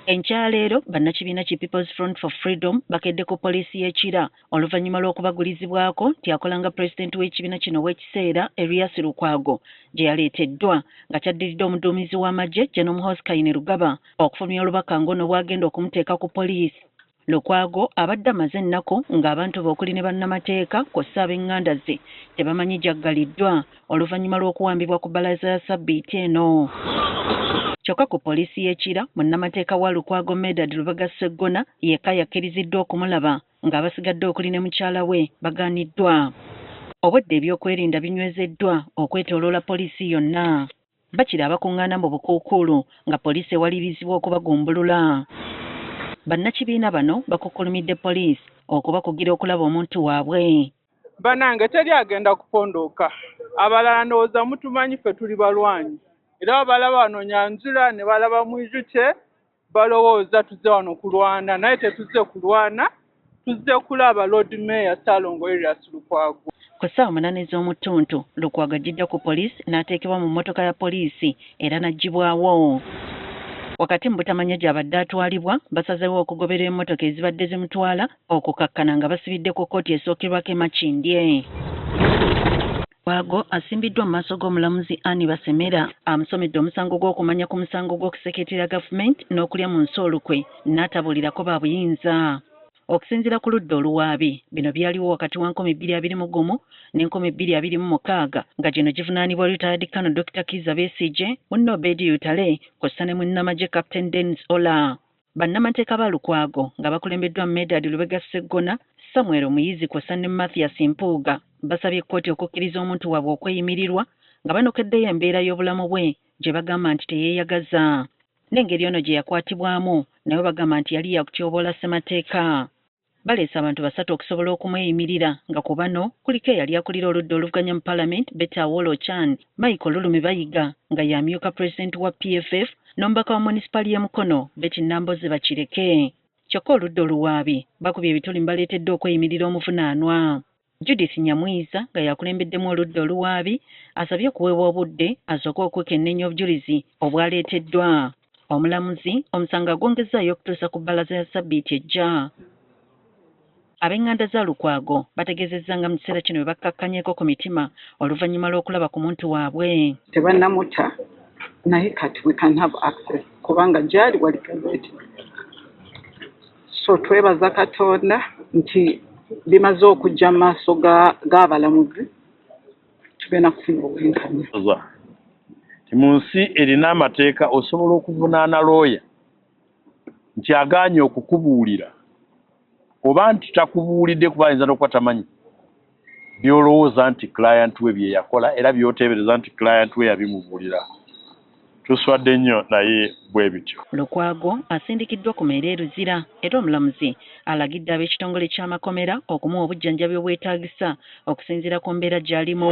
Enkyaleero bannakibiina ki People's Front for Freedom bakedde ku poliisi y'ekira oluvannyuma lw'okubagulizibwako nti akolanga pulezidenti w'ekibiina kino w'ekiseera Erias Lukwago gye yaleeteddwa nga kyaddiridde omuduumizi w'amagye General Muhoozi Kainerugaba okufulumya olubaka ngono bw'agenda okumuteeka ku poliisi. Lukwago abadde amaze ennaku ng'abantu be okuli ne bannamateeka kw'ossa ab'enganda ze tebamanyi gy'aggaliddwa oluvannyuma lw'okuwambibwa ku bbalaza ya Ssabbiiti eno. Kyokka ku poliisi y'ekira munnamateeka wa Lukwago Medard Lubega Sseggona yekka yakkiriziddwa okumulaba ng'abasigadde okuli ne mukyala we bagaaniddwa. Obwedde ebyokwerinda binywezeddwa okwetooloola poliisi yonna. Bakira abakuŋŋaana mu bukuukulu nga poliisi ewalirizibwa okubagumbulula. Bannakibiina bano bakukkulumidde poliisi okubakugira okulaba omuntu waabwe. Banange teri agenda kupondooka. Abalala ndowooza mutumanyi ffe tuli balwanyi. Era balaba wano Nyanzula ne balaba Mwijukye balowooza tuzze wano kulwana naye tetuzze kulwana, tuzze kulaba Lord Mayor Ssalongo Erias Lukwago. Ku ssaawa 8 ez'omutuntu Lukwago ajjidde ku poliisi n'ateekebwa mu mmotoka ya poliisi era n'aggyibwawo. Wakati mu butamanya gy'abadde atwalibwa basazeewo okugoberera emmotoka ezibadde zimutwala okukakkana nga basibidde ku kkooti esookerwako e Makindye. Lukwago asimbiddwa mu maaso g'omulamuzi Annie Basemera amusomedde omusango gw'okumanya ku musango gw'okusekeetera gavumenti n'okulya mu nsi olukwe n'atabuulirako ba buyinza. Okusinziira ku ludda oluwaabi bino byaliwo wakati wa 2021 ne 2026 nga gino givunaanibwa retired Colonel Dr. Kizza Besigye, munne Obedi Lutale kw'ossa ne munnamagye Captain Dennis Ola. Bannamateeka ba Lukwago nga bakulembeddwa Medard Lubega Sseggona, Samuel Muyizi kw'ossa ne Mathias Mpuuga basabye kkooti okukkiriza omuntu waabwe okweyimirirwa nga banokeddeyo embeera y'obulamu bwe gye bagamba nti teyeeyagaza. N'engeri ono gye yakwatibwamu naye bagamba nti yali yakutyoboola ssemateeka. Baleese abantu basatu okusobola okumweyimirira nga ku bano kuliko eyali akulira oludda oluvuganya mu Paalamenti Betta Awolo Chan, Michael Lulumi Bayiga nga y'amyuka pulezidenti wa PFF n'omubaka wa munisipaali y'e Mukono Betty Namboze Bakireke. Kyokka oludda oluwaabi bakubye ebituli mbaleetedde okweyimirira omuvunaanwa. Judith Nyamwiza nga yakulembeddemu oludda oluwaabi asabye okuweebwa obudde asooke okwekenneenya obujulizi obwaleeteddwa. Omulamuzi omusango agwongezaayo okutuusa ku bbalaza ya Ssabbiiti ejja. Ab'enganda za Lukwago bategeezezza nga mu kiseera kino bwe bakkakkanyeeko ku mitima oluvannyuma lw'okulaba ku muntu waabwe. Tebannamuta naye kati we can have access kubanga gyali wali gazeti. So twebaza Katonda nti bimaze okujja mu maaso g'abalamuzi tugenda kufuna obwenkanya. Mu nsi erina amateeka osobola okuvunaana looya nti agaanye okukubuulira oba nti takubuulidde kuba ayinza n'okuba tamanyi by'olowooza nti client we bye yakola era by'oteebereza nti client we yabimubuulira. Tuswadde nnyo naye bwe bityo. Lukwago asindikiddwa ku mmeera eruzira era omulamuzi alagidde ab'ekitongole ky'amakomera okumuwa obujjanjabi obwetaagisa okusinziira ku mbeera gy'alimu.